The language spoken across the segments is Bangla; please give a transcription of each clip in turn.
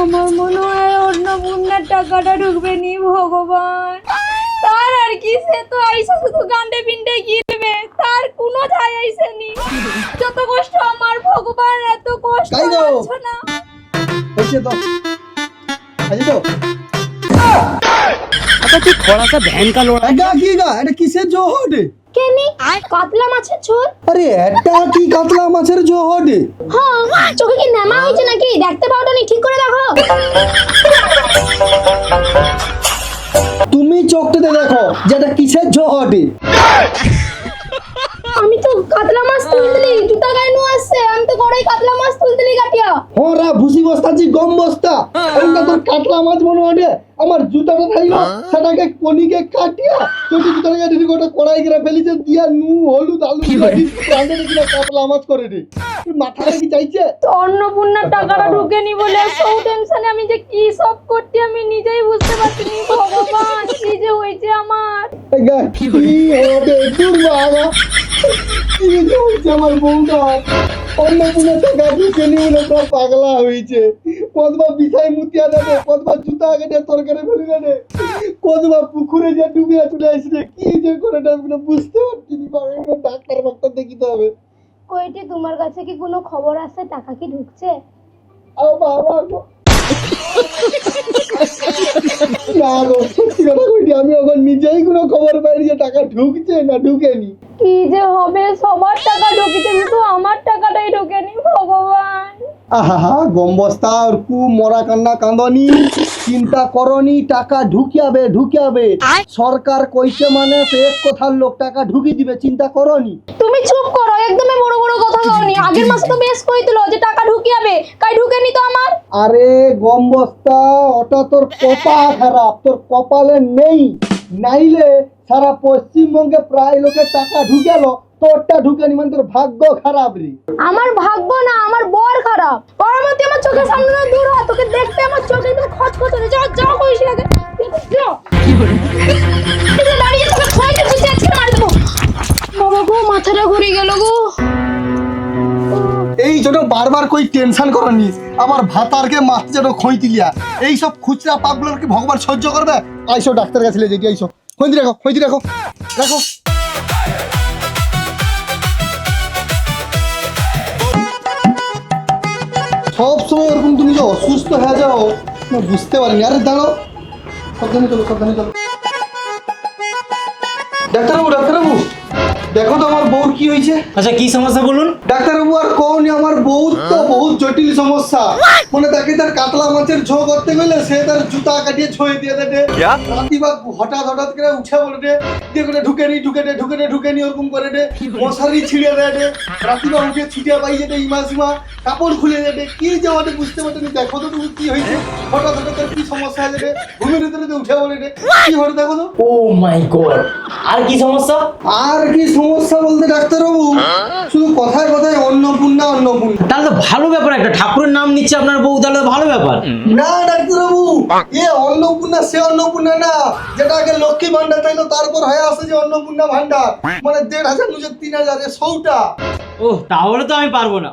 আমার মনে হয় অন্নপূর্ণার টাকাটা ঢুকবে নি ভগবান। তার আর কি, সে তো আইসা শুধু গান্ডে পিন্ডে গিলবে, তার কোনো যায় আইসে নি। যত কষ্ট আমার, ভগবান এত কষ্ট হচ্ছে না। হয়েছে তো আজ তো अच्छा तू थोड़ा सा बहन का लोड़ा এটা কি গা, এটা কিসের জহট? কেনি কাতলা মাছের ঝোল। আরে এটা কি কাতলা মাছের জহট? হ্যাঁ, চোখে কি নেমা হয়েছে নাকি? দেখতে পাওটা নি, ঠিক করে দেখো। তুমি চোখটাতে দেখো যেটা কিসের জহট। আমি তো কাতলা মাছ তুলতেলি, জুতা গায়ে নো আসছে, আমি তো ঘরেই কাতলা মাছ তুলতেলি কাটিয়া। হরা ভুসি বস্তা জি গম বস্তা, ওটা তোর কাতলা মাছ মনে হয়। আমার জুতাটা থাইলো সেটাকে কনিকে কাটিয়া চটি জুতাটাকে দিদি গোটা কড়াই করে ফেলিছে, দিয়া নু হলুদ আলু দিয়া রাঁধে কিনা কাতলা মাছ করে রে। মাথাটা কি চাইছে? তো অন্নপূর্ণার টাকাটা ঢুকেনি বলে সব টেনশনে আমি যে কি সব করতে আমি নিজেই বুঝতে পারছি না। ভগবান, কি যে হয়েছে আমার। এগা কি হবে দূর বাবা, কি যে হয়েছে আমার বউটা। অন্নপূর্ণার টাকা ঢুকে নিয়ে সব পাগলা হয়েছে। কতবার বিছাই মুতিয়া দেবে, কতবার জুতা কেটে তরকারি ফেলে দেবে, কতবার পুকুরে যে ডুবিয়া চলে আসছে। কি যে করে বুঝতে পারছি না। ডাক্তার ফাক্তার দেখিতে হবে। কইটি, তোমার কাছে কি কোনো খবর আছে? টাকা কি ঢুকছে? ও বাবা গো, না গো, সত্যি কথা কইটি, আমি এখন নিজেই কোনো খবর পাইনি যে টাকা ঢুকছে না ঢুকেনি। কি যে হবে, সবার টাকা ঢুকিতে, কিন্তু আমার টাকাটাই ঢোকেনি। ভগবান, আহা গম বস্তা আর কু মরা কান্না কান্দনি, চিন্তা করনি, টাকা ঢুকিয়াবে ঢুকিয়াবে। সরকার কইছে মানে সে এক কথার লোক টাকা ঢুকি দিবে, চিন্তা করনি। তুমি চুপ করো, একদমই বড় বড় কথা কওনি। আগের মাসে তো বেশ কইছিল যে টাকা ঢুকিয়াবে, কাই ঢুকেনি তো আমার। আরে গম বস্তা, ওটা তোর কপাল খারাপ, তোর কপালে নেই। নাইলে সারা পশ্চিমবঙ্গে প্রায় লোকের টাকা ঢুকেলো, তোরটা ঢুকেনি মানে তোর ভাগ্য খারাপ রে। আমার ভাগ্য না, আমার বর খারাপ। পরবর্তী আমার চোখের সামনে না, দূর হ, তোকে দেখতে আমার চোখে একদম খচখচ হয়ে যাও। যাও কইছি আগে, যাও। তুই দাঁড়িয়ে তোকে খোয়াইতে দিতে আজকে মার দেবো। বাবা গো, মাথাটা ঘুরে গেল গো। এই জন্য বারবার কই টেনশন করনি, আমার ভাতারকে মাছ যেন খইতিলিয়া। এই সব খুচরা পাপগুলোর কি ভগবান সহ্য করবে? আইসো ডাক্তার কাছে লে যেটি, আইসো খইতি রাখো, খইতি রাখো, রাখো। সব সময় ওরকম তুমি যে অসুস্থ হয়ে যাও না, বুঝতে পারিনি। আরে দাঁড়াও, সাবধানে চলো, সাবধানে চলো। ডাক্তারবাবু, ডাক্তারবাবু, দেখো তো আমার বউর কি হয়েছে। अच्छा की समस्या बोलून ডাক্তারবাবু আর কওনি, আমার বউ তো বহুত জটিল সমস্যা। মানে তাকে তার কাতলা মাছের ঝো করতে গেলে সে তার জুতা কাটিয়ে ছয়ে দিয়ে দেবে। রাতি বা হঠাৎ হঠাৎ করে উঠে বলে দে, দিয়ে করে ঢুকেনি ওরকম করে দে, মশারি ছিঁড়ে দেয় দে, রাতি বা উঠে ছিটিয়া পাই যেতে, ইমা সিমা কাপড় খুলে দেবে। কি যে আমাদের বুঝতে পারছি, দেখো তো তুমি কি হয়েছে। হঠাৎ হঠাৎ কি সমস্যা হয়ে যাবে, ঘুমের ভিতরে উঠে বলে দে, কি হরে দেখো তো। ओ माय गॉड আর কি সমস্যা আর কি সমস্যা বলতে ডাক্তারবাবু, শুধু কথায় কথায় অন্নপূর্ণা অন্নপূর্ণা। তাহলে তো ভালো ব্যাপার, একটা ঠাকুরের নাম নিচ্ছে আপনার বউ, তাহলে তো ভালো ব্যাপার। না ডাক্তারবাবু, এ অন্নপূর্ণা সে অন্নপূর্ণা না, যেটা আগে লক্ষ্মী ভান্ডার তাইলো তারপর হয়ে আসে যে অন্নপূর্ণা ভান্ডার, মানে 1,500 নিজের 3,000 এ সৌটা। ও তাহলে তো আমি পারবো না।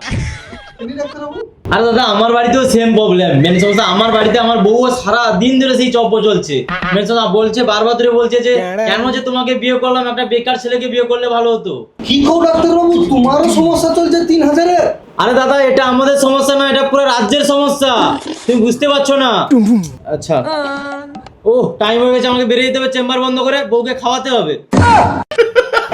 ডাক্তারবাবু, আরে দাদা, আমার বাড়িতেও সেম প্রবলেম। মেন সমস্যা আমার বাড়িতে, আমার বউ সারা দিন ধরে সেই চপ্প চলছে। মেন সমস্যা বলছে, বারবার ধরে বলছে যে কেন যে তোমাকে বিয়ে করলাম, একটা বেকার ছেলেকে বিয়ে করলে ভালো হতো। কি কও ডাক্তারবাবু, তোমারও সমস্যা চলছে 3,000 এর? আরে দাদা, এটা আমাদের সমস্যা না, এটা পুরো রাজ্যের সমস্যা। তুমি বুঝতে পারছো না? আচ্ছা, ও টাইম হয়ে গেছে, আমাকে বেরিয়ে যেতে হবে। চেম্বার বন্ধ করে বউকে খাওয়াতে হবে।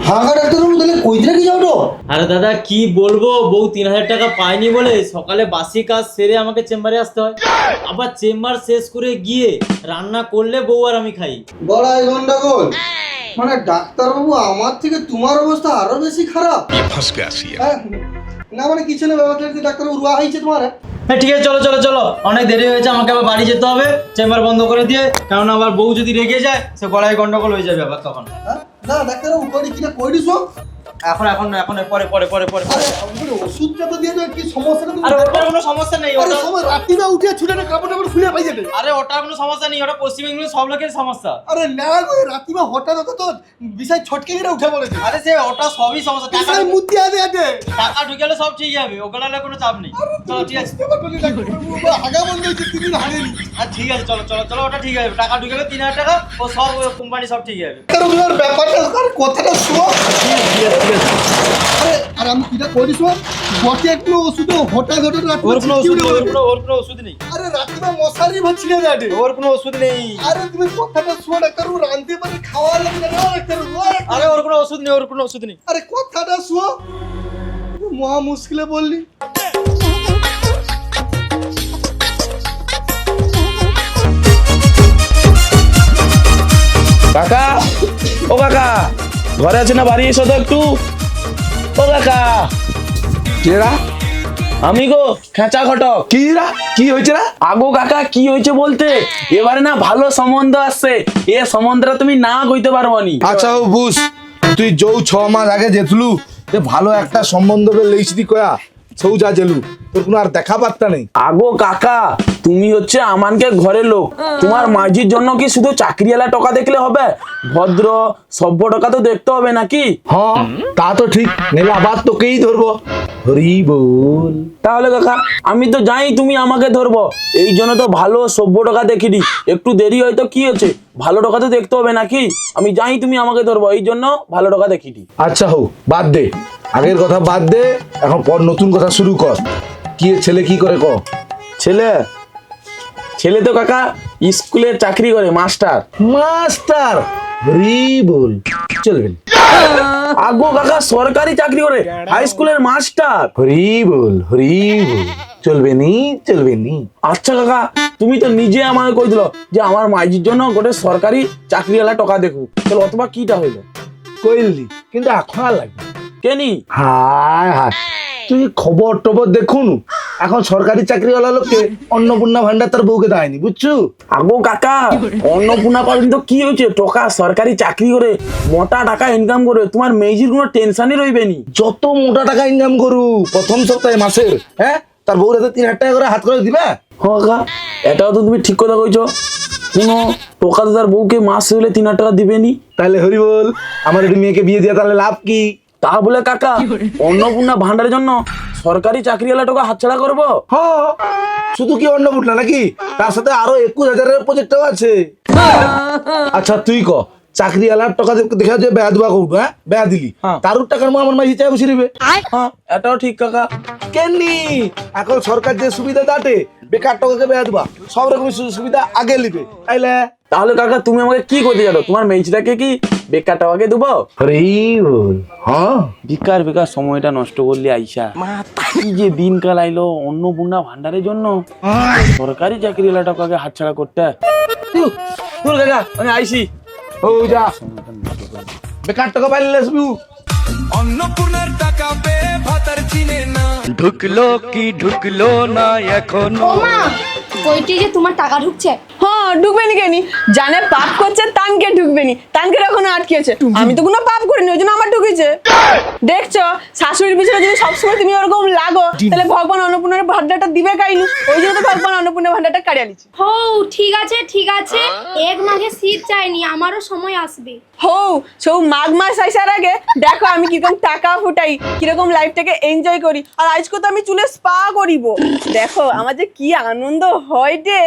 হ্যাঁ ডাক্তারবাবু, তাহলে কইতে কি যাও তো? আরে দাদা, কি বলবো, বউ 3,000 টাকা পায়নি বলে সকালে বাসি কাজ সেরে আমাকে চেম্বারে আসতে হয়। আবার চেম্বার শেষ করে গিয়ে রান্না করলে বউ আর আমি খাই। বড়াই গন্ডগোল। মানে ডাক্তারবাবু, আমার থেকে তোমার অবস্থা আরো বেশি খারাপ। হ্যাঁ, না মানে কিছু না, ব্যাপারটা ডাক্তারবাবু রুয়া হয়েছে তোমার। হ্যাঁ ঠিক আছে, চলো চলো চলো, অনেক দেরি হয়েছে, আমাকে আবার বাড়ি যেতে হবে। চেম্বার বন্ধ করে দিয়ে, কারণ আবার বউ যদি রেগে যায়, সে গলায় গন্ডগোল হয়ে যাবে আবার তখন। না ডাক্তারবাবু, করি কিনা কই দিছো। এখন এখন এখন পরে পরে পরে পরে পরে। আরে ওষুধটা তো দিয়ে দাও, কি সমস্যাটা তুমি আরে ওটার কোনো সমস্যা নেই, আরে ওটা সবাই রাত্রিরা উঠে ছুটে কাপড় টাপড় খুলে পাই যাবে। আরে ওটার কোনো সমস্যা নেই, ওটা পশ্চিমবঙ্গের সব লোকের সমস্যা। আরে না গো, রাত্রিবা হঠাৎ তো বিষয় ছটকে গিয়ে উঠে পড়েছে। আরে সে ওটা সবই সমস্যা, টাকা বিষয় মুদ্দি আদে আদে টাকা ঢুকালে সব ঠিক যাবে, ওগুলো নিয়ে কোনো চাপ নেই। চলো ঠিক আছে, আগা বন্ধ হয়েছে, 3 দিন হারেনি। আর ঠিক আছে, চলো চলো চলো, ওটা ঠিক আছে, টাকা ঢুকাবে 3000 টাকা, ও সব কোম্পানি সব ঠিক যাবে। ওর ব্যাপারটা আর কথাটা শোনো। আরে আর আমি কিটা করি শোন, বটে একটু ওষুধ হঠাৎ হঠাৎ ওর কোনো ওষুধ নেই, ওর রাত্রি কোনো ওষুধ নেই, আরে রাত্রিবা মশারি ভাছিয়ে দেয়। ওর কোনো ওষুধ নেই। আরে তুমি কথাটা শোনো, ডাক্তার রাঁধতে পারে খাওয়া লাগবে না ডাক্তার। আরে ওর কোনো ওষুধ নেই, ওর কোনো ওষুধ নেই। আরে কথাটা শোনো, মহা মুশকিলে বললি। কাকা, ও কাকা, ঘরে আছে না? বাড়ি এসো তো একটু। ও কাকা, কেরা আমি গো খেঁচা ঘটক। কি রা কি হয়েছে রা? আগো কাকা, কি হয়েছে বলতে, এবারে না ভালো সম্বন্ধ আসছে, এ সম্বন্ধটা তুমি না কইতে পারবো নি। আচ্ছা ও বুঝ, তুই যৌ 6 মাস আগে যেতলু যে ভালো একটা সম্বন্ধ লেইছি কয়া সৌ যা জেলু, তোর কোনো আর দেখা পাত্তা নেই। আগো কাকা, তুমি হচ্ছে আমানকে ঘরের লোক, তোমার মাঝির জন্য কি শুধু চাকরিওয়ালা টাকা দেখলে হবে? ভদ্র সভ্য টাকা তো দেখতে হবে নাকি? হ্যাঁ তা তো ঠিক, নেলে আবার তোকেই ধরবো। হরি বল। তাহলে কাকা, আমি তো জানি তুমি আমাকে ধরবো, এই জন্য তো ভালো সভ্য টাকা দেখিনি। একটু দেরি হয়তো কি হচ্ছে, ভালো টাকা তো দেখতে হবে নাকি? আমি জানি তুমি আমাকে ধরবো, এই জন্য ভালো টাকা দেখিনি। আচ্ছা হোক, বাদ দে, আগের কথা বাদ দে, এখন পর নতুন কথা শুরু কর। কি এ ছেলে কি করে ক? ছেলে ছেলে তো কাকা স্কুলের চাকরি করে, মাস্টার। মাস্টার? হরি বল। চলবে না। আগো কাকা সরকারি চাকরি করে, হাই স্কুলের মাস্টার। হরি বল, হরি বল। চলবে নি, চলবে নি। আচ্ছা কাকা, তুমি তো নিজে আমাকে কই দিল যে আমার মাইজির জন্য গোটে সরকারি চাকরিওয়ালা টাকা দেখো, তাহলে অথবা কিটা হইলো? কইলি, কিন্তু এখন আর লাগবে। কেনি? হায় হায়, তুই খবর টবর দেখুন, এখন সরকারি চাকরিওয়ালা লোককে অন্নপূর্ণা ভান্ডার তার বউকে দেয়নি, বুঝছো? আগো কাকা, অন্নপূর্ণা পাবেন তো কি হয়েছে, টাকা সরকারি চাকরি করে মোটা টাকা ইনকাম করে, তোমার মেজির কোনো টেনশনই রইবে নি। যত মোটা টাকা ইনকাম করু প্রথম সপ্তাহে মাসের, হ্যাঁ তার বউর হাতে 3000 টাকা করে হাত করে দিবে। হ্যাঁ কাকা, এটাও তো তুমি ঠিক কথা কইছো, কোনো টাকা তো তার বউকে মাস হলে 3000 টাকা দিবে নি। তাহলে হরি বল, আমার একটি মেয়েকে বিয়ে দিয়ে তাহলে লাভ কি? তা বলে কাকা অন্নপূর্ণা ভান্ডারের জন্য সরকারি চাকরিওয়ালা টাকা হাতছাড়া করবো? হ্যাঁ, শুধু কি অন্নপূর্ণা নাকি, তার সাথে আরো 21,000-এর প্রজেক্টও আছে। আচ্ছা তুই ক, চাকরিওয়ালার টাকা দেখা যে বেয়া দিবা কৌটো, হ্যাঁ বেয়া দিলি, হ্যাঁ। তারও টাকার আমার মাঝে চাই বসে দিবে। হ্যাঁ এটাও ঠিক কাকা। কেননি, এখন সরকার যে সুবিধা দাটে, বেকার টাকাকে বেয়া দিবা, সব রকমের সুযোগ সুবিধা আগে লিবে, তাইলে তাহলে কাকা তুমি আমাকে কি করতে জানো, তোমার মেয়েটাকে কি বেকার টাকাকে দেবো? হরি বল। হ্যাঁ, বেকার বেকার সময়টা নষ্ট করলি আইসা, কি যে দিনকাল আইলো অন্নপূর্ণা ভান্ডারের জন্য সরকারি চাকরিওয়ালা টাকাকে হাতছাড়া করতে। দূর কাকা, আমি আইসি। ও যা, বেকার টাকা পাইলে আসবি। অন্নপূর্ণার টাকা পেয়ে ভাতার চিনে না, ঢুকলো কি ঢুকলো না এখন। ও মা, ওইটি যে তোমার টাকা ঢুকছে। হ্যাঁ ঢুকবে নি কেনি, জানে পাপ করছে তানকে ঢুকবে নি, তানকে এখনো আটকেছে। আমি তো কোনো পাপ করিনি, ওই জন্য আমার ঢুকেছে। দেখছো শাশুড়ির পিছনে যদি সবসময় তুমি ওরকম লাগো, তাহলে ভগবান অন্নপূর্ণার ভান্ডারটা দিবে কাইনু, ওই জন্য তো ভগবান অন্নপূর্ণা ভান্ডারটা কাড়িয়ে নিচ্ছে। হো ঠিক আছে ঠিক আছে, এক মাঘে শীত চাইনি, আমারও সময় আসবে। হো সৌ মাঘ মাস আসার আগে দেখো আমি কিরকম টাকা ফুটাই, কিরকম লাইফটাকে এনজয় করি, আর আজকে তো আমি চুলে স্পা করিব। দেখো আমার যে কি আনন্দ হয় রে।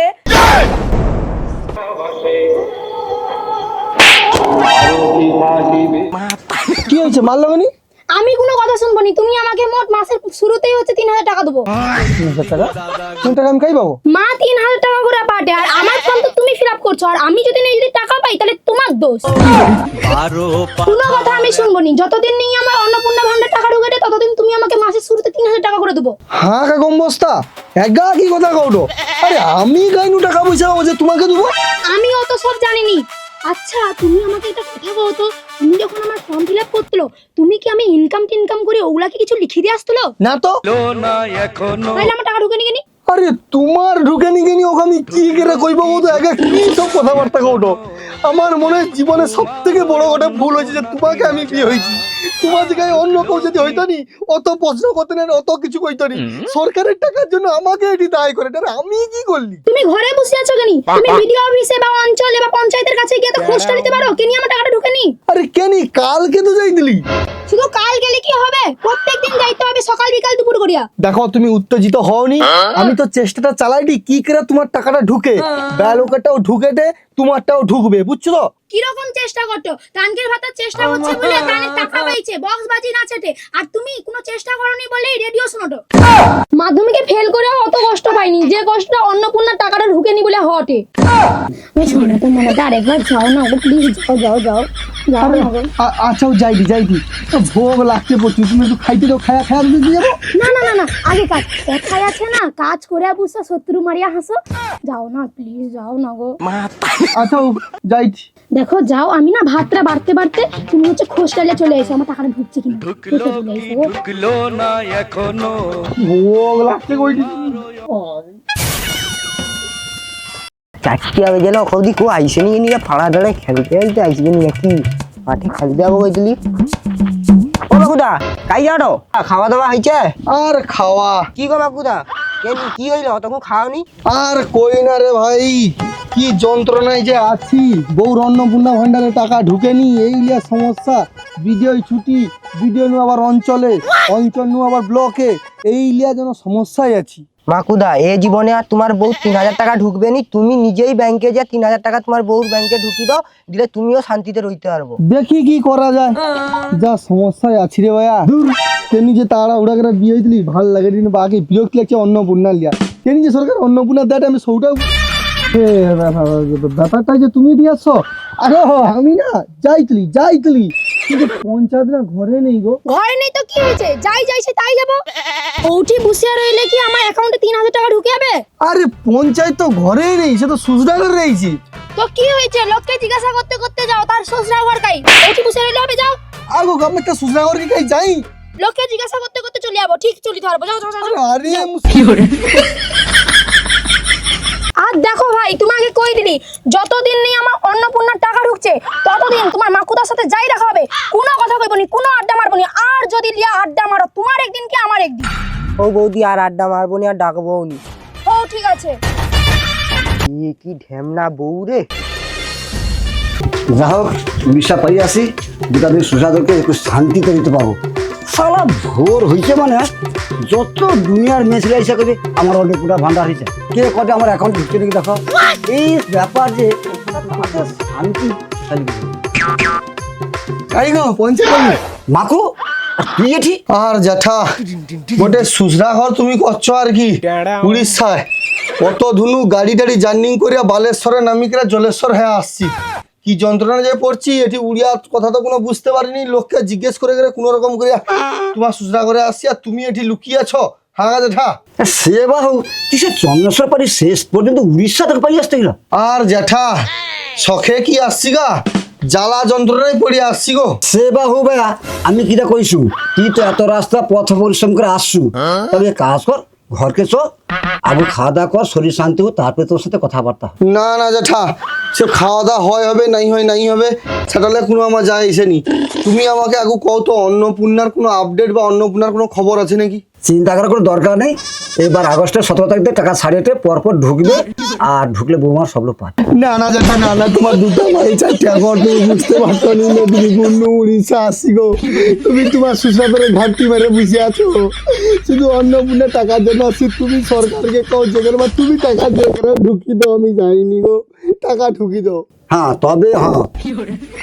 কি হয়েছে, মারলো মানে? আমি কোনো কথা শুনবো নি, তুমি আমাকে মোট মাসের শুরুতেই হচ্ছে 3000 টাকা দেবো। 3000 টাকা? 3 টাকা আমি খাই পাবো? মা 3000 টাকা করে পাঠে, আর আমার ফর্ম তো তুমি ফিল আপ করছো, আর আমি যদি নেই যদি টাকা পাই তাহলে তোমার দোষ। কোনো কথা আমি শুনবো নি, যতদিন নেই আমার অন্নপূর্ণা ভান্ডার টাকা ঢুকে ততদিন তুমি আমাকে মাসের শুরুতে 3000 টাকা করে দেবো। হ্যাঁ কা কম বস্তা, একা কি কথা কওটো? আরে আমি গাইনু টাকা পয়সা যে তোমাকে দেবো? আমি অত সব জানিনি। আচ্ছা তুমি আমাকে একটা কথা বলো তো, তুমি যখন আমার ফর্ম ফিল আপ করতেলো, তুমি কি আমি ইনকাম টিনকাম করে ওগুলা কি কিছু লিখে দিয়ে আসতেলো? না তো। না এখনো তাহলে আমার টাকা ঢুকে নি কেনি? আরে তোমার ঢুকে নি কেনি ওকে আমি কি করে কইবো, ও তো একা কি সব কথাবার্তা কওটো? আমার মনে হয় জীবনে সব থেকে বড় একটা ভুল হয়েছে যে তোমাকে আমি বিয়ে হয়েছি। তোমার জায়গায় অন্য কেউ যদি হইতো নি অত প্রশ্ন করতে না, অত কিছু কইতো নি। সরকারের টাকার জন্য আমাকে এটি দায় করে, এটা আমি কি করলি? তুমি ঘরে বসে আছো কেন? তুমি বিডিও অফিসে বা অঞ্চলে বা পঞ্চায়েতের কাছে গিয়ে তো খোঁজটা নিতে পারো, কেনি আমার টাকাটা ঢুকে নি। আরে কেনি কালকে তো যাই দিলি। শুধু কাল গেলে কি হবে? প্রত্যেকদিন যাইতে হবে সকাল বিকাল দুপুর করিয়া। দেখো তুমি উত্তেজিত হওনি, আমি তো চেষ্টাটা চালাইনি কি করে তোমার টাকাটা ঢুকে, ব্যালকেটাও ঢুকে দে, তোমারটাও ঢুকবে, বুঝছো তো? কিরকম চেষ্টা করতো? টানকের ভাতার চেষ্টা হচ্ছে বলে কানে টাকা পাইছে, বক্স বাজি নাচেতে, আর তুমি কোনো চেষ্টা করনি বলেই রেডিও শোনোটো। মাধ্যমিকে ফেল করেও অত কষ্ট পাইনি যে কষ্টটা অন্নপূর্ণার টাকাটা ঢুকে নি বলে হটে। আমি শোনো তো মনে হয় আরেকবার যাও না গো, প্লিজ যাও যাও যাও যাও না গো। আচ্ছা যাই দি ভোগ লাগতে প্রচুর, তুমি একটু খাইতে দাও, খায়া খায়া দিয়ে যাবো। না না না না, আগে কাজ কথাই আছে না, কাজ করে বুঝছো শত্রু মারিয়া হাসো। যাও না প্লিজ, যাও না গো। আচ্ছা যাই। দেখো যাও, আমি না ভাতটা বাড়তে বাড়তে তুমি হচ্ছে খোঁজটালে চলে এসো আমার টাকাটা ঢুকছে কিনা দেখে চলে এসো গো। ঢুকলো না এখনো। ভোগ লাগতে কইটি। চারটি আগে যেন কৌদি কেউ আইসে নিয়ে নিয়ে ফাড়া দাঁড়ায় খেলতে খেলতে আইসবে নিয়ে কি মাঠে খেলতে যাবো কইছিলি? ও বাকুদা কাই যাও খাওয়া দাওয়া হয়েছে? আর খাওয়া কি গো বাকুদা কি হইলো তখন খাওনি? আর কই না রে ভাই, কি যন্ত্রণায় যে আছি। বউর অন্নপূর্ণা ভান্ডারে টাকা ঢুকেনি, এই লিয়া সমস্যা। ভিডিও ছুটি, ভিডিও নু আবার অঞ্চলে, অঞ্চল নু আবার ব্লকে, এই লিয়া যেন সমস্যায় আছি। মাকুদা এ জীবনে আর তোমার বউ 3000 টাকা ঢুকবে নি, তুমি নিজেই ব্যাংকে যা 3000 টাকা তোমার বউর ব্যাংকে ঢুকি দাও, দিলে তুমিও শান্তিতে রইতে পারবো। দেখি কি করা যায়, যা সমস্যায় আছি রে ভাইয়া। কেন যে তারা উড়া করে বিয়ে হইতলি ভাল লাগে দিন, বা আগে বিরক্তি লাগছে অন্নপূর্ণা লিয়া। কেন যে সরকার অন্নপূর্ণা দেয় আমি সৌটাও ব্যাপারটা যে তুমি দিয়ে আসছো। আরে আমি না যাইতলি কিন্তু পঞ্চায়েত না ঘরে নেই গো। ঘরে নেই তো কি হয়েছে, যাই যাইছে তাই যাবো। ওটি বসিয়া রইলে কি আমার অ্যাকাউন্টে 3000 টাকা ঢুকে যাবে? আরে পঞ্চায়েত তো ঘরেই নেই, সে তো সুজদারে রয়েছে। তো কি হয়েছে? লোককে জিজ্ঞাসা করতে করতে যাও, তার শ্বশুরা ঘর কাই ওটি বসিয়া রইলে হবে? যাও আগো গভর্নমেন্টটা সুজদাগর কি কাই যাই, লোককে জিজ্ঞাসা করতে করতে চলে যাবো, ঠিক চলি ধরবো। যাও যাও যাও। আরে আর দেখো ভাই, তোমাকে কই দিলি যতদিন নেই আমার অন্নপূর্ণার টাকা ঢুকছে ততদিন তোমার মাকুদার সাথে যাই দেখা হবে, কোনো কথা কইবো নি, কোনো আড্ডা মারবো নি। আর যদি লিয়া আড্ডা মারো, তোমার একদিন কি আমার একদিন। ও বৌদি আর আড্ডা মারবো নি আর ডাকবো নি। ও ঠিক আছে। কি ঢেমনা বউ রে। যা হোক উড়িষ্যা পাই আসি, দুটা দিন সুসাদকে একটু শান্তিতে দিতে পারবো। সারা ভোর হয়েছে মানে যত দুনিয়ার মেসিরা ইচ্ছা করে আমার অনেকগুলা ভান্ডার হয়েছে, কে কটে আমার অ্যাকাউন্ট ঢুকছে নাকি দেখো। এই ব্যাপার যে শান্তি তাই গো পঞ্চায়েত মাকু তুই এটি আর জ্যাঠা গোটে সুজরা ঘর তুমি করছো আর কি উড়িষ্যায়। কত ধুনু গাড়ি টাড়ি জার্নিং করিয়া বালেশ্বরে নামি করে জলেশ্বর হয়ে আসছি, কি যন্ত্রণা যে পড়ছি। এটি উড়িয়া কথা তো কোনো বুঝতে পারিনি, লোককে জিজ্ঞেস করে করে কোনো রকম করিয়া তোমার সুজরা ঘরে আসছি, আর তুমি এটি লুকিয়েছ। হ্যাঁ জ্যাঠা সে বাহু তুই সে চন্দ্রেশ্বর পারি শেষ পর্যন্ত উড়িষ্যা থেকে পাই আসতে গেলাম। আর জ্যাঠা শখে কি আসছি গা, জ্বালা যন্ত্রণায় পড়িয়া আসছি গো। সে বাহু ভাইয়া আমি কিটা কইছু, তুই তো এত রাস্তা পথ পরিশ্রম করে আসছু, তবে কাজ কর ঘরকে চ, আগে খাওয়া দাওয়া কর, শরীর শান্তি হোক, তারপরে তোর সাথে কথাবার্তা। না না জ্যাঠা, সে খাওয়া দাওয়া হয় হবে নাই হবে সেটালে কোনো আমার যায় এসেনি। তুমি আমাকে আগে কত অন্নপূর্ণার কোনো আপডেট বা অন্নপূর্ণার কোনো খবর আছে নাকি? চিন্তা করার কোনো দরকার নেই, এবার আগস্টের 17 তারিখে টাকা ছাড়িয়ে পরপর ঢুকবে, আর ঢুকলে বৌমার সব লোক পায়। না না জ্যাঠা না, তোমার দুটো বাড়ি চারটে ঘর তুমি বুঝতে পারতো নি, মেদিনীপূর্ণ উড়িষ্যা আসছি গো। তুমি তোমার সুসাদরে ঘাটতি মেরে বসে আছো, শুধু অন্নপূর্ণার টাকার জন্য আসছি। তুমি সরকারকে কও যেখানে বা তুমি টাকা যেখানে ঢুকি দাও, আমি যাইনি গো, টাকা ঢুকি দাও। হ্যাঁ তবে হ্যাঁ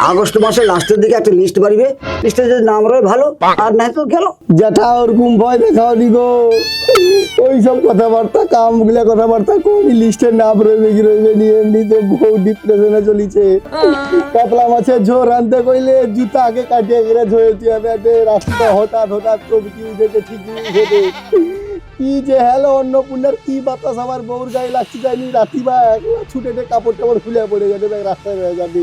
আগস্ট মাসের লাস্টের দিকে একটা লিস্ট বাড়িবে, লিস্টে যদি নাম রয়ে ভালো, আর নাই তো গেল। জ্যাঠা ওরকম ভয় দেখাও নি গো, ওই সব কথাবার্তা কামগুলা কথাবার্তা কমি, লিস্টের নাম রইবে কি রইবে নি, এমনিতে বহু ডিপ্রেশনে চলিছে। কাতলা মাছের ঝোর আনতে কইলে জুতা আগে কাটিয়ে গেলে ঝোয়েতে হবে, রাস্তা হঠাৎ প্রভৃতি উঠেছে, ঠিকই উঠেছে। কি যে হ্যালো অন্নপূর্ণার কি বাতাস আমার বউর গায়ে লাগছে যায়নি, রাতি বা একলা ছুটে কাপড় টাপড় খুলে পড়ে যাবে, রাস্তায় রয়ে যাবে।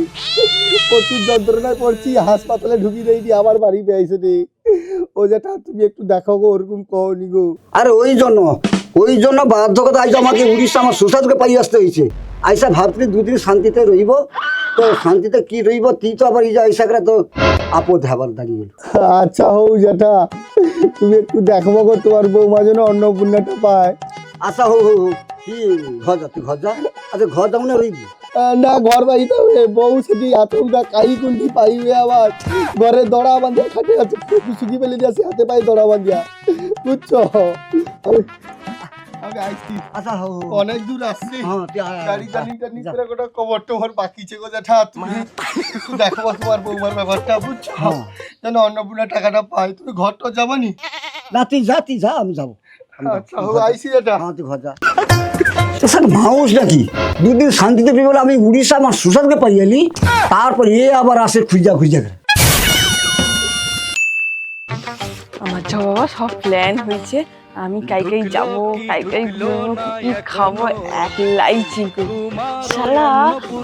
প্রচুর যন্ত্রণায় পড়ছি, হাসপাতালে ঢুকি দেয়নি, আবার বাড়ি পেয়েছে রে। ও যেটা তুমি একটু দেখো গো, ওরকম কওনি গো। আরে ওই জন্য বাধ্যকতা আজ আমাকে উড়িষ্যা আমার সুসাদকে পাই আসতে হয়েছে। আইসা ভাবছিলি দুদিন শান্তিতে রইব, তো শান্তিতে কি রইব তুই তো আবার এই যে আইসা করে তো আপদ হবার দাঁড়িয়ে গেল। আচ্ছা হৌ জ্যাঠা, তুমি একটু দেখবো গো তোমার বৌমা যেন অন্নপূর্ণাটা পায়। আচ্ছা হো হো হো, কি ঘর যা, তুই ঘর যা। আচ্ছা ঘর যাবো না রইবি? না ঘর বাড়িতে হবে, বউ সেটি এতটা কাই কুন্ডি পাইবে আবার ঘরে দড়া বাঁধিয়া খাটে আছে, শুকি ফেলে দিয়েছে হাতে পায়ে দড়া বাঁধিয়া, বুঝছো? আমি আইছি, আচ্ছা হো হো। অনেক দূর আসছি, হ্যাঁ, তুই গাড়ি টানি করে গোটা কবর টবর বাকিছে গো জ্যাঠা। তুমি একটু দেখো তোমার বৌমার ব্যাপারটা, বুঝছো? যেন অন্নপূর্ণা টাকাটা পাই। তুমি ঘরটা যাবানি? না তুই যা, আমি যাবো। আচ্ছা হো, আইছি জ্যাঠা। হ্যাঁ তুই ঘর যা। স্যার মানুষ নাকি দুদিন শান্তিতে পেয়ে বলে আমি উড়িষ্যা আমার সুসাদকে পাই এলি, তারপর এ আবার আসে খুঁজা করে। আমার তো বাবা সব প্ল্যান হয়েছে, আমি কাই যাবো, কাই ঘুরবো, কি খাবো, একলাই চিন্তা। শালা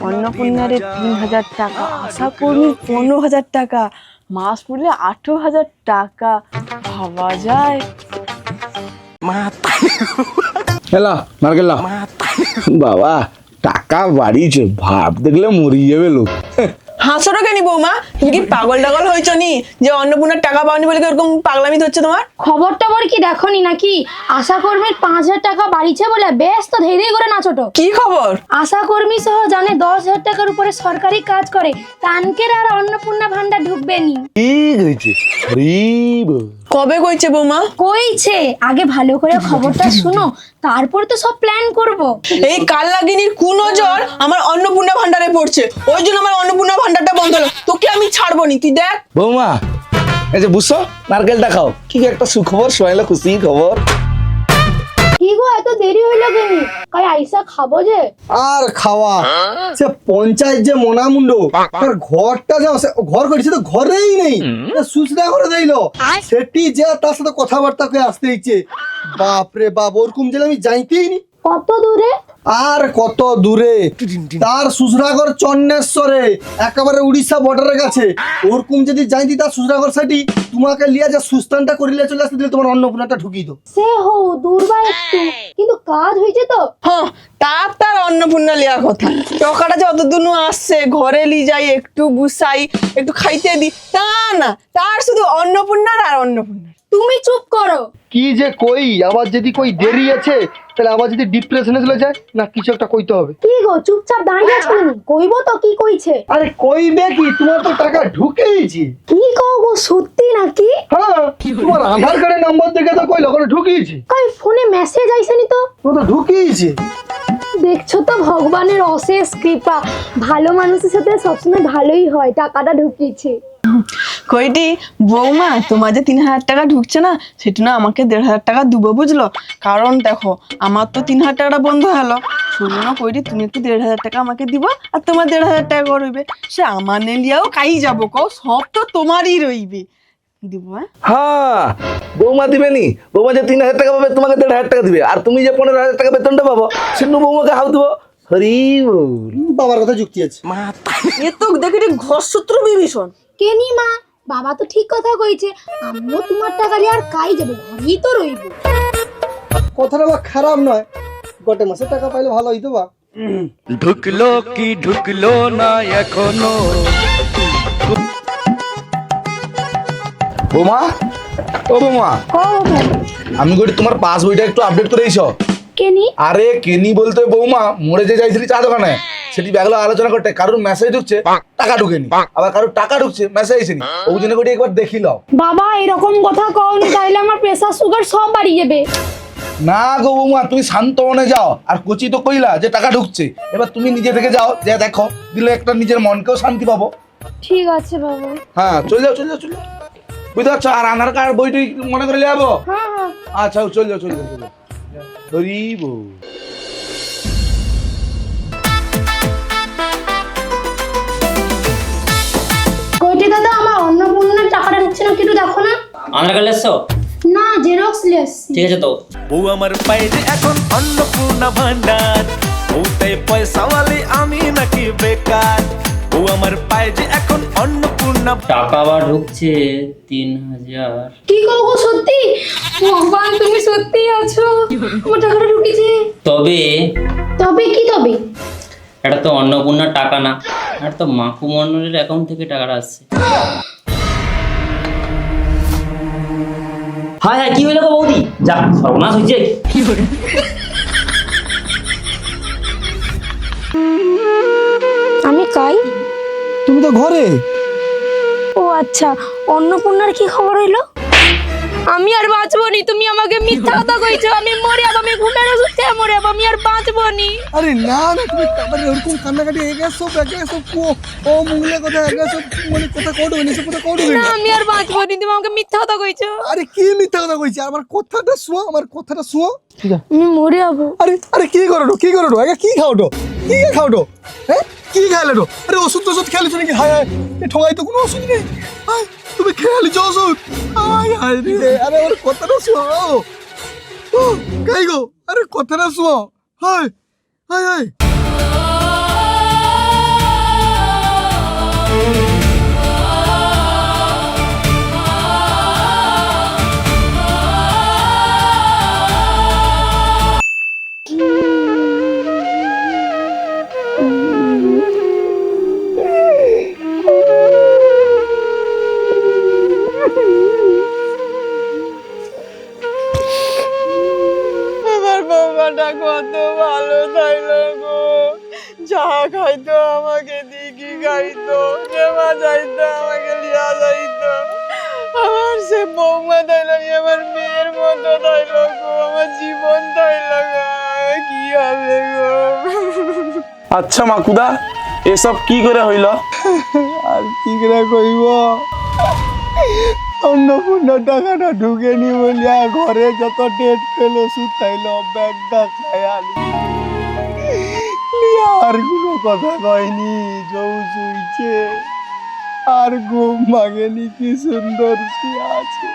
অন্নপূর্ণারে 3,000 টাকা, আশা করি 15,000 টাকা, মাস পড়লে 18,000 টাকা, ভাবা যায়? হেলা নারকেলা বাবা, টাকা বাড়িছে, ভাব দেখলে মরি যাবে লোক। হাসোটা কেন বৌমা, তুমি কি পাগল টাগল হয়েছো নি যে অন্নপূর্ণার টাকা পাওনি বলে কি ওরকম পাগলামি হচ্ছে তোমার? খবর টবর কি দেখনি নাকি? আশা কর্মীর 5,000 টাকা বাড়িছে বলে বেশ তো ধীরে করে নাচোট। কি খবর? আশা কর্মী সহ জানে 10,000 টাকার উপরে সরকারি কাজ করে, তানকের আর অন্নপূর্ণা ভান্ডার ঢুকবে নি। ঠিক হয়েছে, কবে কইছে বৌমা? কইছে, আগে ভালো করে খবরটা শুনো, তারপর তো সব প্ল্যান করব। এই কালনাগিনীর কুনজর আমার অন্নপূর্ণা ভান্ডারে পড়ছে, ওই জন্য আমার অন্নপূর্ণা ভান্ডারটা বন্ধ হলো। তোকে আমি ছাড়বো নি, তুই দেখ। বৌমা এই যে বুঝছো, নারকেলটা খাও, কি একটা সুখবর শোনাইলো, খুশি খবর। কি গো এত দেরি হইলো কেন? কাই আইসা খাবো যে। আর খাওয়া সে পঞ্চায়েত যে মোনামুন্ড, তার ঘরটা যা ঘর করেছে তো ঘরেই নেই, সুচনা করে দিল সেটি যে তার সাথে কথাবার্তা করে আসতে ইচ্ছে। বাপরে বাপ, ওরকম জেলে আমি যাইতেই নি। কত দূরে? আর কত দূরে, তার শ্বশুরাঘর চন্নেশ্বরে, একেবারে উড়িষ্যা বর্ডারের কাছে। ওরকম যদি যাইতি তার শ্বশুরাঘর সাইটি, তোমাকে লিয়া যা সুস্থানটা করিলে চলে আসতে দিলে তোমার অন্নপূর্ণাটা ঢুকিয়ে দাও। সে হো দূরবা একটু, কিন্তু কাজ হয়েছে তো। হ্যাঁ, তার অন্নপূর্ণা লিয়া কথা, টাকাটা যতদূর আসছে ঘরে লি যাই, একটু বুসাই, একটু খাইতে দি, তা না, তার শুধু অন্নপূর্ণার আর অন্নপূর্ণার। তুমি চুপ করো। কি যে কই, আবার যদি কই দেরি আছে তাহলে আবার যদি ডিপ্রেশনে চলে যায় না, কিছু একটা কইতে হবে। কি গো চুপচাপ দাঁড়িয়ে আছো কেন? কইবো তো কি কইছে। আরে কইবে কি, তোমার তো টাকা ঢুকেইছি। কি কও গো, সত্যি নাকি? হ্যাঁ, তোমার আধার কার্ডের নাম্বার দেখে তো কইলো ওখানে ঢুকিয়েছি। কই ফোনে মেসেজ আইছেনি তো? ও তো ঢুকিয়েছি। দেখছো তো ভগবানের অশেষ কৃপা, ভালো মানুষের সাথে সবসময় ভালোই হয়। টাকাটা ঢুকিয়েছে। কইটি বৌমা, তোমার যে 3,000 টাকা ঢুকছে না, সেটা না আমাকে 1,500 টাকা দেবো, বুঝলো? কারণ দেখো আমার তো 3,000 টাকাটা বন্ধ হলো, শুনো না কইটি, তুমি একটু 1,500 টাকা আমাকে দিবা, আর তোমার 1,500 টাকা রইবে। সে আমার নেলিয়াও কাই যাবো, কও সব তো তোমারই রইবে, দিব। হ্যাঁ, বৌমা দিবে নি, বৌমা যে 3,000 টাকা পাবে তোমাকে 1,500 টাকা দিবে, আর তুমি যে 15,000 টাকা বেতনটা পাবো সেটা বৌমাকে হাউ দেবো। হরি বল, বাবার কথা যুক্তি আছে। এ তো দেখি ঘরসূত্র বিভীষণ। কেনি মা, বাবা তো ঠিক কথা কইছে, আমিও তোমার টাকা নিয়ে আর কাই যাবো, ঘরেই তো রইবো। কথাটা বা খারাপ নয়, গটে মাসে টাকা পাইলে ভালো হইতো বা। ঢুকলো কি ঢুকলো না এখনো। বৌমা ও বৌমা, আমি করি তোমার পাস বইটা একটু আপডেট করে দিছ। কেনি? আরে কেনি বলতে বৌমা, মোড়ে যে যাইছিলি চা দোকানে, সেটি ব্যাগলো আলোচনা করতে, কারোর মেসেজ ঢুকছে টাকা ঢুকেনি, আবার কারোর টাকা ঢুকছে মেসেজ আইসেনি, ওই জন্য করে একবার দেখিল। বাবা এরকম কথা কওনি, তাইলে আমার প্রেসার সুগার সব বাড়ি যাবে। না গো বৌমা, তুমি শান্ত মনে যাও, আর কোচি তো কইলা যে টাকা ঢুকছে, এবার তুমি নিজে থেকে যাও, যে দেখো দিলে একটা নিজের মনকেও শান্তি পাবো। ঠিক আছে বাবা। হ্যাঁ চলে যাও বুঝতে পারছো, আর আধার কার্ড বইটি মনে করে যাবো। হ্যাঁ হ্যাঁ। আচ্ছা চলে যাও হরি বল। কইটি দাদা, আমার অন্নপূর্ণার টাকাটা ঢুকছে না, একটু দেখো না। আধার কার্ড এসছো? না, জেরক্স লিয়েছি। ঠিক আছে তো। বউ আমার পায়ে যে এখন অন্নপূর্ণা ভান্ডার, বউটাই পয়সাওয়ালি আমি নাকি বেকার। বউ আমার পায়ে যে এখন অন্নপূর্ণা। টাকা আবার ঢুকছে 3,000। কি গো সত্যি? ভগবান তুমি সত্যি আছো, আমার টাকাটা ঢুকেছে। তবে তবে কি তবে? এটা তো অন্নপূর্ণার টাকা না, এটা তো মাকু মন্ডলের অ্যাকাউন্ট থেকে টাকাটা আসছে। হ্যাঁ হ্যাঁ, কি হইলো গো বৌদি? যা সর্বনাশ হয়েছে। আমি কাই? তুমি তো ঘরে। ও আচ্ছা, অন্নপূর্ণার কি খবর হইলো? আমি আর বাঁচবো নি, তুমি আমাকে মিথ্যা কথা কইছো। আমি মরে যাবো, আমি ঘুমের ওষুধ খেয়ে মরে যাবো, আমি আর বাঁচবো নি। আরে না না, তুমি মানে ওরকম কান্নাকাটি এগেছো ও মুগলে কথা এগেছো, মানে কথা কোড হইনি, সব কথা কোড হইনি। না, আমি আর বাঁচবো নি, তুমি আমাকে মিথ্যা কথা কইছো। আরে কি মিথ্যা কথা কইছি? আমার কথাটা শুনো। ঠিক আছে, আমি মরে যাবো। আরে কি করো আগে কি খাওটো হ্যাঁ, কি খাইলে তো? আরে ওষুধ খেয়ালিছো নাকি? হায় হায়, ঠোঙাই তো কোনো ওষুধ নেই। হায়, তুমি খেয়ালিছো ওষুধ? হায় হায় রে, আরে ওর কথাটা শুনো। ও কাই গো, আরে কথাটা শুনো। হায় হায় হায়, আমার বৌমাটা কত ভালো থাইলো গো, যা খাইতো আমাকে দিকি খাইতো, নেওয়া যাইতো আমাকে লিয়া যাইতো। আমার সে বৌমা থাইলো, আমার মেয়ের মতো থাইলো গো, আমার জীবন থাইলো গো, কি হবে গো? আচ্ছা মাকুদা, এসব কি করে হইল? আর কি করে কইব, অন্নপূর্ণা টাকাটা ঢুকেনি বলিয়া ঘরে যত ডেট পেল ওষুধ খাইলো, ব্যাগটা খায়ালি আর কোনো কথা কয়নি। জৌ শুইছে আর ঘুম ভাঙেনি, কি সুন্দর শুয়ে আছে।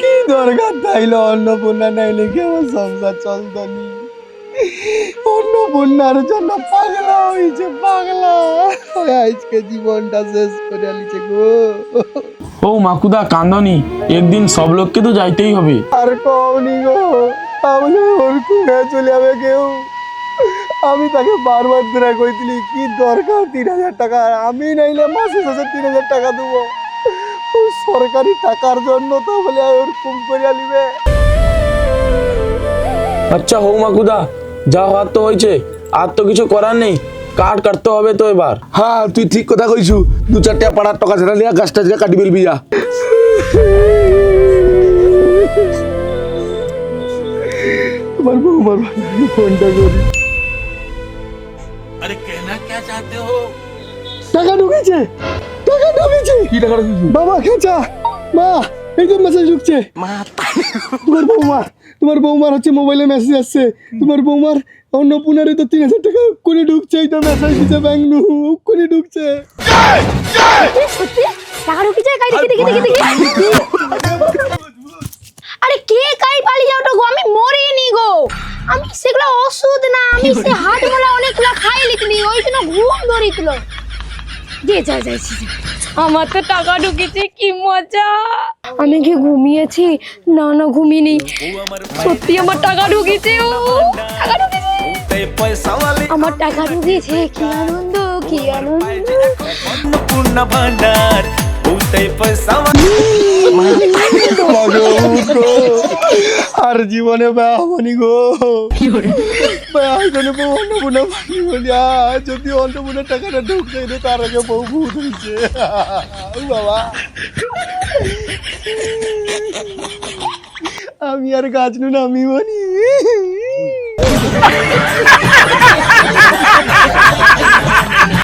কি দরকার তাইলো অন্নপূর্ণা নাইলে কি আমার সংসার চলতনি? অন্নপূর্ণার জন্য পাগলা হয়েছে, পাগলা আজকে জীবনটা শেষ করে আলিছে গো। ও মাকুদা কান্দনি, একদিন সব লোককে তো যাইতেই হবে। আর কওনি গো, তাহলে ওর কুড়ে চলে যাবে কেউ। আমি তাকে বারবার ধরে কইছিলি কি দরকার ৩,০০০ টাকা, আমি নাইলে মাসে ৩,০০০ টাকা দেবো। ওই সরকারি টাকার জন্য তো বলে ওরকম করে আলিবে। আচ্ছা হো মাকুদা, যা হওয়ার তো হয়েছে, আর তো কিছু করার নেই, কাট কাটতে হবে তো এবার। হ্যাঁ তুই ঠিক কথা কইছু, ২-৪টা পাড়ার টাকা ছেড়ে নিয়ে গাছটা কাটি ফেলবি যা। তোমার বউমার ফোনটা করি। अरे कहना क्या चाहते हो? টাকা ঢুকেছে। কি টাকা ঢুকেছে? বাবা খেঁচা, মা এই যে মেসেজ ঢুকছে। তোমার বৌমার হচ্ছে মোবাইলে মেসেজ আসছে, তোমার বৌমার অন্নপূর্ণারে তো ৩,০০০ টাকা করে ঢুকছে। এই তো মেসেজ দিছে ব্যাংক নু করে ঢুকছে। সত্যি টাকা ঢুকেছে? কাই দেখি। আরে কে কাই পালিয়ে যাওটা গো, আমি মরিনি গো। আমি সেগুলো ওষুধ না, আমি সে হাটমোলা অনেকগুলো খাই লিখলি, ওই জন্য ঘুম ধরিছিল। যাইছি। আমার তো টাকা ঢুকেছে, কি মজা। আমি কি ঘুমিয়েছি? না ঘুমিনি, সত্যি আমার টাকা ঢুকেছে। টাকা ঢুকেছে, আমার টাকা ঢুকেছে। কি আনন্দ। अन्नपूर्णा भंडार उठे पैसा আর জীবনে ব্যয় হবনি গো, অন্নপূর্ণা যদি অন্নপূর্ণার টাকাটা ঢুকছে তার আগে বউ ভূত হয়েছে। বাবা আমি আর গাছ নু নামিবনি।